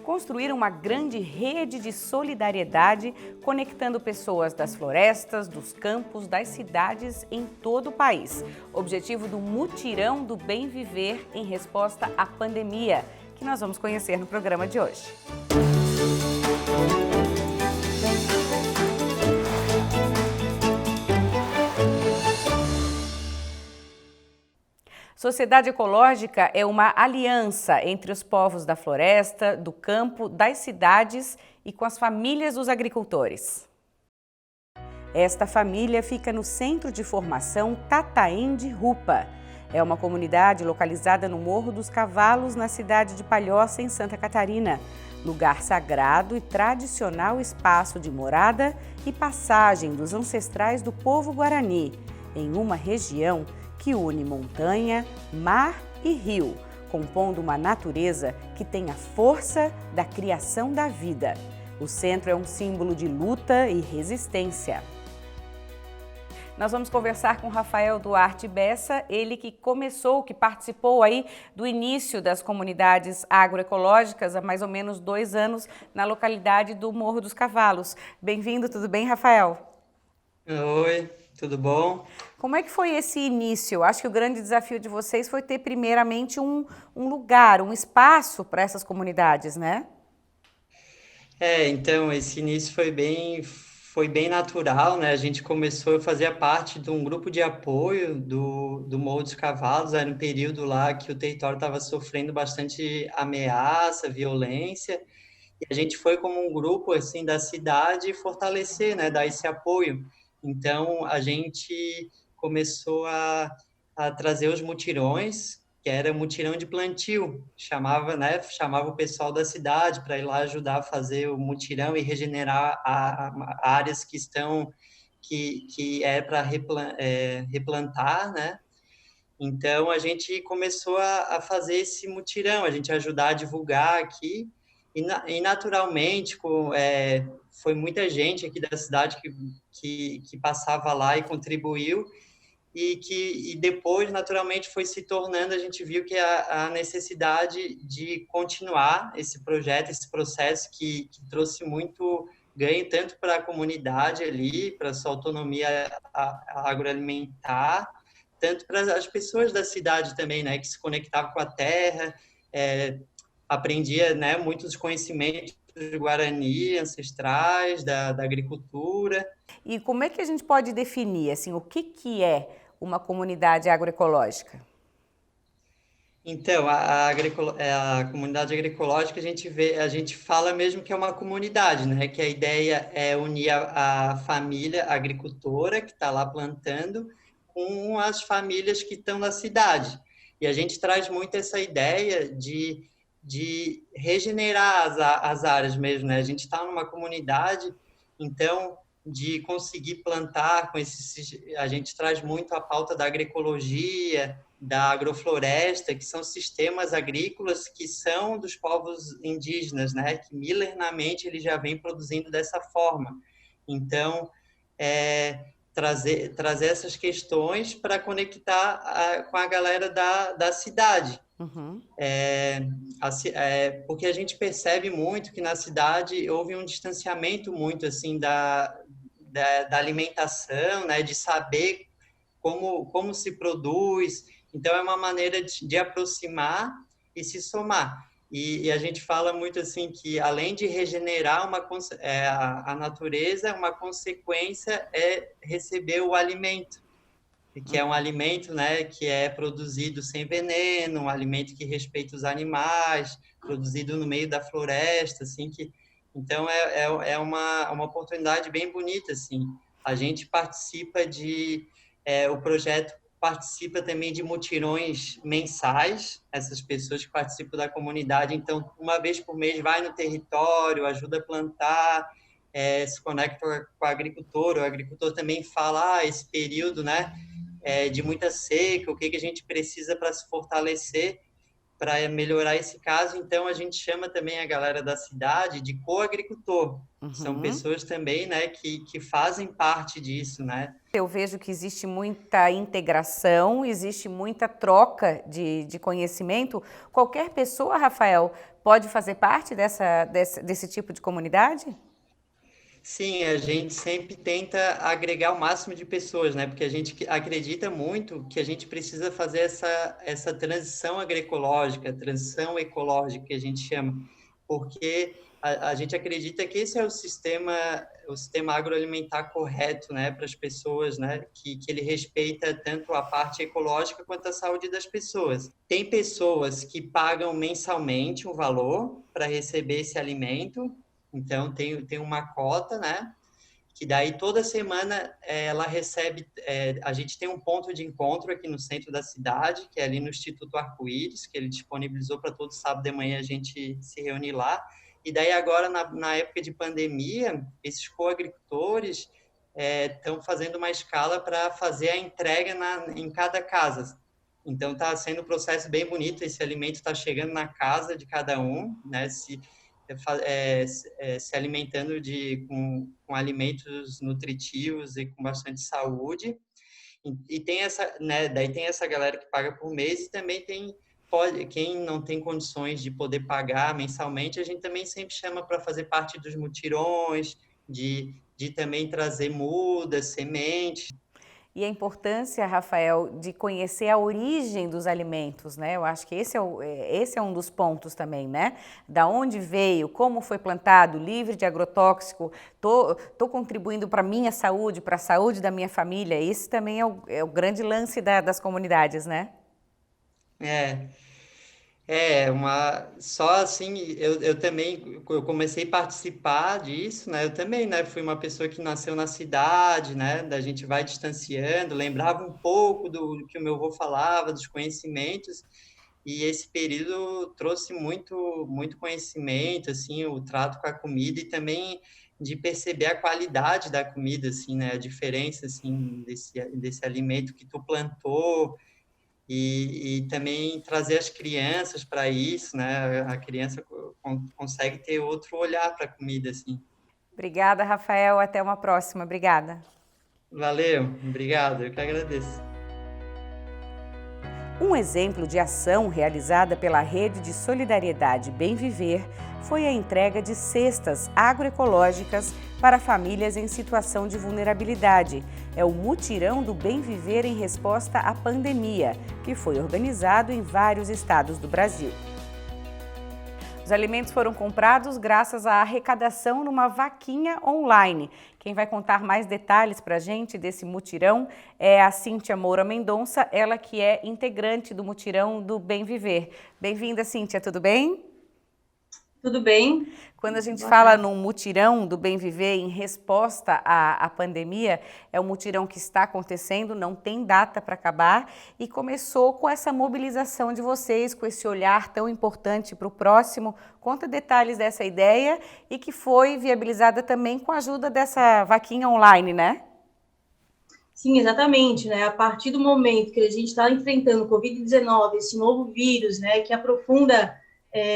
construir uma grande rede de solidariedade, conectando pessoas das florestas, dos campos, das cidades em todo o país. Objetivo do Mutirão do Bem Viver em resposta à pandemia, que nós vamos conhecer no programa de hoje. Sociedade Ecológica é uma aliança entre os povos da floresta, do campo, das cidades e com as famílias dos agricultores. Esta família fica no Centro de Formação Tataém de Rupa. É uma comunidade localizada no Morro dos Cavalos, na cidade de Palhoça, em Santa Catarina. Lugar sagrado e tradicional espaço de morada e passagem dos ancestrais do povo guarani, em uma região que une montanha, mar e rio, compondo uma natureza que tem a força da criação da vida. O centro é um símbolo de luta e resistência. Nós vamos conversar com Rafael Duarte Bessa, ele que participou aí do início das comunidades agroecológicas há mais ou menos 2 anos na localidade do Morro dos Cavalos. Bem-vindo, tudo bem, Rafael? Oi, tudo bom? Como é que foi esse início? Eu acho que o grande desafio de vocês foi ter primeiramente um lugar, um espaço para essas comunidades, né? Então, esse início foi bem natural, né? A gente começou a fazer parte de um grupo de apoio do Morro dos Cavalos, era um período lá que o território estava sofrendo bastante ameaça, violência, e a gente foi como um grupo, assim, da cidade fortalecer, né? Dar esse apoio. Então, a gente começou a trazer os mutirões, que era mutirão de plantio, chamava o pessoal da cidade para ir lá ajudar a fazer o mutirão e regenerar áreas que é para replantar, né? Então a gente começou a fazer esse mutirão, a gente ajudar a divulgar aqui e naturalmente foi muita gente aqui da cidade que passava lá e contribuiu e depois, naturalmente, foi se tornando, a gente viu que a necessidade de continuar esse projeto, esse processo que trouxe muito ganho, tanto para a comunidade ali, para a sua autonomia agroalimentar, tanto para as pessoas da cidade também, né, que se conectavam com a terra, aprendia, né, muitos conhecimentos do Guarani, ancestrais, da agricultura. E como é que a gente pode definir, assim, o que é uma comunidade agroecológica? Então, a comunidade agroecológica, a gente fala mesmo que é uma comunidade, né? Que a ideia é unir a família agricultora que está lá plantando com as famílias que estão na cidade. E a gente traz muito essa ideia de regenerar as áreas mesmo, né? A gente está numa comunidade, então de conseguir plantar a gente traz muito a pauta da agroecologia, da agrofloresta, que são sistemas agrícolas que são dos povos indígenas, né? Que milenarmente ele já vem produzindo dessa forma. Então, trazer essas questões para conectar com a galera da cidade. Uhum. Porque a gente percebe muito que na cidade houve um distanciamento muito assim da alimentação, né? De saber como se produz. Então, é uma maneira de aproximar e se somar. E a gente fala muito assim que, além de regenerar a natureza, uma consequência é receber o alimento, que é um alimento, né, que é produzido sem veneno, um alimento que respeita os animais, produzido no meio da floresta, assim, então é uma oportunidade bem bonita, assim. A gente o projeto participa também de mutirões mensais, essas pessoas que participam da comunidade, então, uma vez por mês vai no território, ajuda a plantar, se conecta com o agricultor também fala, esse período, né, de muita seca, o que a gente precisa para se fortalecer, para melhorar esse caso. Então, a gente chama também a galera da cidade de coagricultor. São pessoas também, né, que fazem parte disso, né? Eu vejo que existe muita integração, existe muita troca de conhecimento. Qualquer pessoa, Rafael, pode fazer parte desse tipo de comunidade? Sim, a gente sempre tenta agregar o máximo de pessoas, né? Porque a gente acredita muito que a gente precisa fazer essa transição agroecológica, transição ecológica, que a gente chama, porque a gente acredita que esse é o sistema agroalimentar correto, né, para as pessoas, né? Que ele respeita tanto a parte ecológica quanto a saúde das pessoas. Tem pessoas que pagam mensalmente um valor para receber esse alimento, então, tem uma cota, né? Que daí toda semana ela recebe. A gente tem um ponto de encontro aqui no centro da cidade, que é ali no Instituto Arco-Íris, que ele disponibilizou para todo sábado de manhã a gente se reunir lá. E daí, agora, na época de pandemia, esses coagricultores estão fazendo uma escala para fazer a entrega em cada casa. Então, está sendo um processo bem bonito. Esse alimento está chegando na casa de cada um, né? Se alimentando com alimentos nutritivos e com bastante saúde. E tem essa, né, daí tem essa galera que paga por mês e também quem não tem condições de poder pagar mensalmente, a gente também sempre chama para fazer parte dos mutirões, de também trazer mudas, sementes. E a importância, Rafael, de conhecer a origem dos alimentos, né? Eu acho que esse é um dos pontos também, né? Da onde veio, como foi plantado, livre de agrotóxico, tô contribuindo para a minha saúde, para a saúde da minha família. Esse também é o grande lance das comunidades, né? É, só assim, eu também, eu comecei a participar disso, né, eu também, né, fui uma pessoa que nasceu na cidade, né, da gente vai distanciando, lembrava um pouco do que o meu avô falava, dos conhecimentos, e esse período trouxe muito conhecimento, assim, o trato com a comida e também de perceber a qualidade da comida, assim, né, a diferença, assim, desse alimento que tu plantou, e também trazer as crianças para isso, né? A criança consegue ter outro olhar para a comida, assim. Obrigada, Rafael. Até uma próxima. Obrigada. Valeu, obrigado, eu que agradeço. Um exemplo de ação realizada pela Rede de Solidariedade Bem Viver foi a entrega de cestas agroecológicas para famílias em situação de vulnerabilidade. É o Mutirão do Bem Viver em resposta à pandemia, que foi organizado em vários estados do Brasil. Os alimentos foram comprados graças à arrecadação numa vaquinha online. Quem vai contar mais detalhes para a gente desse mutirão é a Cíntia Moura Mendonça, ela que é integrante do Mutirão do Bem Viver. Bem-vinda, Cíntia, tudo bem? Tudo bem? Quando a gente fala num mutirão do Bem Viver em resposta à pandemia, é um mutirão que está acontecendo, não tem data para acabar e começou com essa mobilização de vocês, com esse olhar tão importante para o próximo. Conta detalhes dessa ideia e que foi viabilizada também com a ajuda dessa vaquinha online, né? Sim, exatamente, né? A partir do momento que a gente está enfrentando o Covid-19, esse novo vírus, né, que aprofunda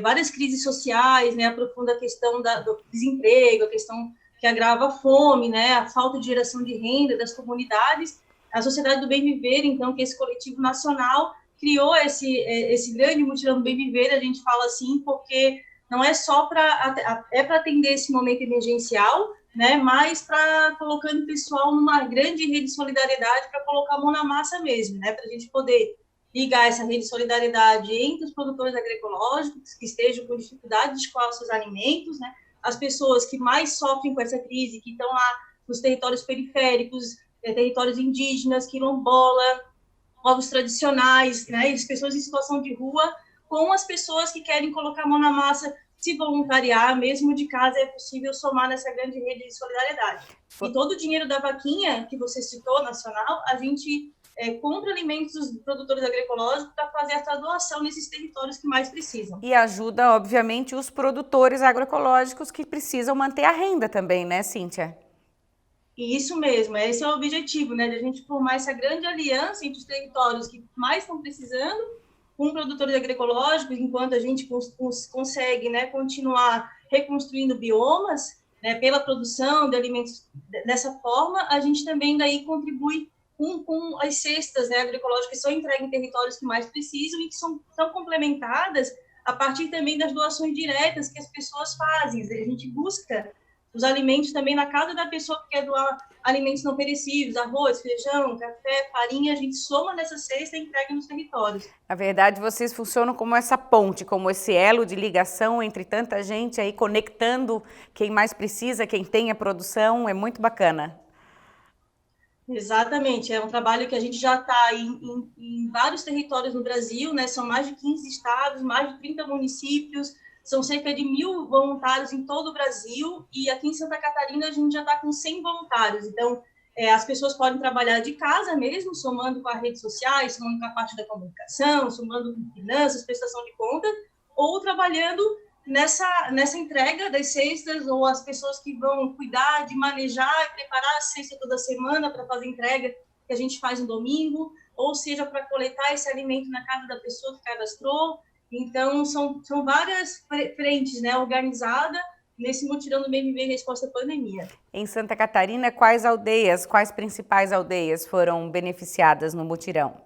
várias crises sociais, né, aprofunda a questão do desemprego, a questão que agrava a fome, né, a falta de geração de renda das comunidades. A Sociedade do Bem Viver, então, que é esse coletivo nacional, criou esse grande mutirão do Bem Viver, a gente fala assim, porque não é só para atender esse momento emergencial, né, mas para colocando o pessoal numa grande rede de solidariedade para colocar a mão na massa mesmo, né, para a gente poder ligar essa rede de solidariedade entre os produtores agroecológicos que estejam com dificuldade de escoar seus alimentos, né? As pessoas que mais sofrem com essa crise, que estão lá nos territórios periféricos, territórios indígenas, quilombola, povos tradicionais, né? E as pessoas em situação de rua, com as pessoas que querem colocar a mão na massa, se voluntariar, mesmo de casa, é possível somar nessa grande rede de solidariedade. E todo o dinheiro da vaquinha, que você citou, nacional, a gente compra alimentos dos produtores agroecológicos para fazer essa doação nesses territórios que mais precisam. E ajuda, obviamente, os produtores agroecológicos que precisam manter a renda também, né, Cíntia? E isso mesmo, esse é o objetivo, né, de a gente formar essa grande aliança entre os territórios que mais estão precisando, com produtores agroecológicos, enquanto a gente consegue, né, continuar reconstruindo biomas, né, pela produção de alimentos dessa forma, a gente também daí contribui com as cestas, né, agroecológicas que são entregues em territórios que mais precisam e que são complementadas a partir também das doações diretas que as pessoas fazem. A gente busca os alimentos também na casa da pessoa que quer doar alimentos não perecíveis, arroz, feijão, café, farinha, a gente soma nessa cesta e entrega nos territórios. Na verdade, vocês funcionam como essa ponte, como esse elo de ligação entre tanta gente aí, conectando quem mais precisa, quem tem a produção, é muito bacana. Exatamente, é um trabalho que a gente já está em vários territórios no Brasil, né? São mais de 15 estados, mais de 30 municípios, são cerca de 1.000 voluntários em todo o Brasil, e aqui em Santa Catarina a gente já está com 100 voluntários. Então, as pessoas podem trabalhar de casa mesmo, somando com as redes sociais, somando com a parte da comunicação, somando com finanças, prestação de conta, ou trabalhando nessa entrega das cestas, ou as pessoas que vão cuidar de manejar e preparar a cesta toda semana para fazer entrega que a gente faz no domingo, ou seja, para coletar esse alimento na casa da pessoa que cadastrou. Então, são várias frentes, né, organizadas nesse mutirão do Bem Viver Resposta à Pandemia. Em Santa Catarina, quais principais aldeias foram beneficiadas no mutirão?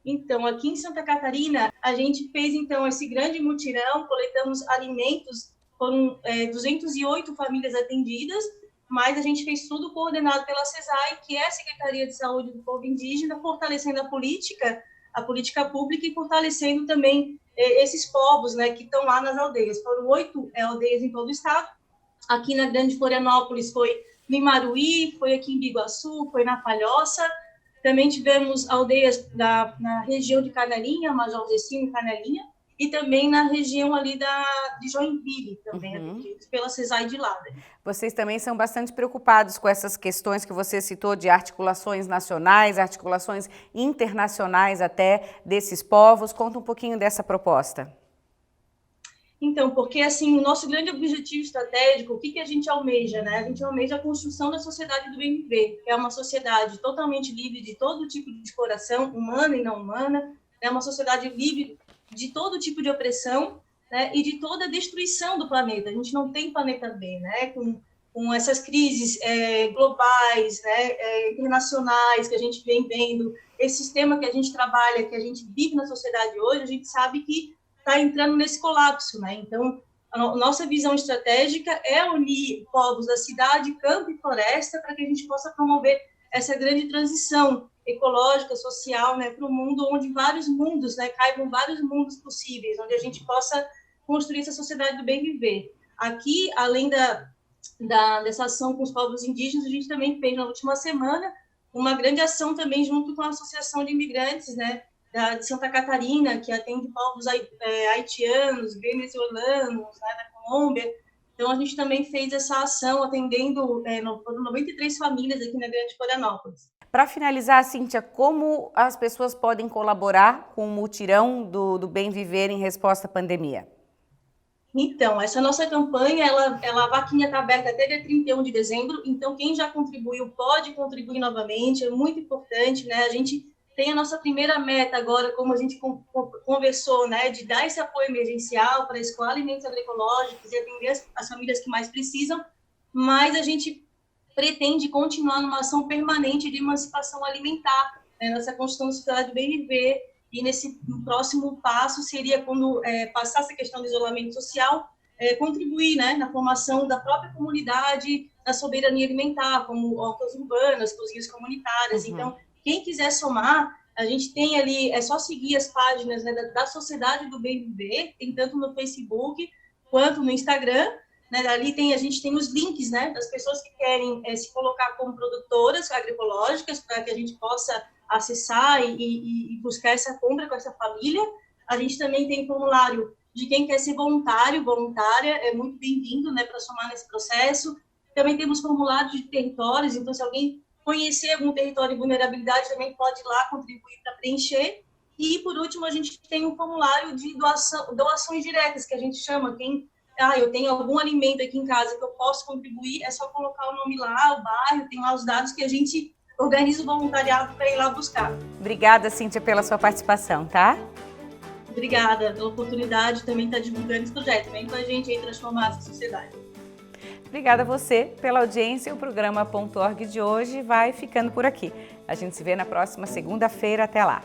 Então, aqui em Santa Catarina, a gente fez, então, esse grande mutirão, coletamos alimentos, foram 208 famílias atendidas, mas a gente fez tudo coordenado pela CESAI, que é a Secretaria de Saúde do Povo Indígena, fortalecendo a política pública e fortalecendo também esses povos, né, que estão lá nas aldeias. Foram 8 aldeias em todo o estado. Aqui na Grande Florianópolis foi no Imaruí, foi aqui em Biguaçu, foi na Palhoça. Também tivemos aldeias na região de Canelinha, Major Zecino e Canelinha, e também na região ali de Joinville, também, pela CESAI de lá. Né? Vocês também são bastante preocupados com essas questões que você citou de articulações nacionais, articulações internacionais até desses povos. Conta um pouquinho dessa proposta. Então, porque assim, o nosso grande objetivo estratégico, o que a gente almeja, né? A gente almeja a construção da sociedade do bem viver, que é uma sociedade totalmente livre de todo tipo de exploração, humana e não humana, é uma sociedade livre de todo tipo de opressão, né? E de toda a destruição do planeta. A gente não tem planeta B, né? Com essas crises globais, né? Internacionais que a gente vem vendo, esse sistema que a gente trabalha, que a gente vive na sociedade hoje, a gente sabe que está entrando nesse colapso, né? Então, a nossa visão estratégica é unir povos da cidade, campo e floresta para que a gente possa promover essa grande transição ecológica, social, né, para um mundo onde vários mundos, né, caibam vários mundos possíveis, onde a gente possa construir essa sociedade do bem viver. Aqui, além dessa ação com os povos indígenas, a gente também fez na última semana uma grande ação também junto com a Associação de Imigrantes, né, de Santa Catarina, que atende povos haitianos, venezuelanos, né, da Colômbia. Então, a gente também fez essa ação atendendo 93 famílias aqui na Grande Florianópolis. Para finalizar, Cíntia, como as pessoas podem colaborar com o mutirão do Bem Viver em resposta à pandemia? Então, essa nossa campanha, a vaquinha está aberta até dia 31 de dezembro, então quem já contribuiu pode contribuir novamente, é muito importante, né? A gente tem a nossa primeira meta agora, como a gente conversou, né, de dar esse apoio emergencial para escoar alimentos agroecológicos e atender as famílias que mais precisam, mas a gente pretende continuar numa ação permanente de emancipação alimentar, né, nessa construção da sociedade do bem viver, e no próximo passo seria quando passar essa questão do isolamento social, contribuir, né, na formação da própria comunidade, na soberania alimentar, como hortas urbanas, cozinhas comunitárias. Então, quem quiser somar, a gente tem ali, é só seguir as páginas, né, da Sociedade do Bem Viver, tem tanto no Facebook quanto no Instagram, né, ali a gente tem os links, né, das pessoas que querem se colocar como produtoras agroecológicas, para que a gente possa acessar e buscar essa compra com essa família. A gente também tem formulário de quem quer ser voluntário, voluntária, é muito bem-vindo, né, para somar nesse processo. Também temos formulários de territórios, então se alguém conhecer algum território de vulnerabilidade, também pode ir lá contribuir para preencher. E, por último, a gente tem um formulário de doações diretas, que a gente chama. Eu tenho algum alimento aqui em casa que eu posso contribuir, é só colocar o nome lá, o bairro, tem lá os dados que a gente organiza o voluntariado para ir lá buscar. Obrigada, Cíntia, pela sua participação, tá? Obrigada pela oportunidade de também estar divulgando esse projeto. Vem com a gente aí transformar essa sociedade. Obrigada a você pela audiência. O programa .org de hoje vai ficando por aqui. A gente se vê na próxima segunda-feira. Até lá!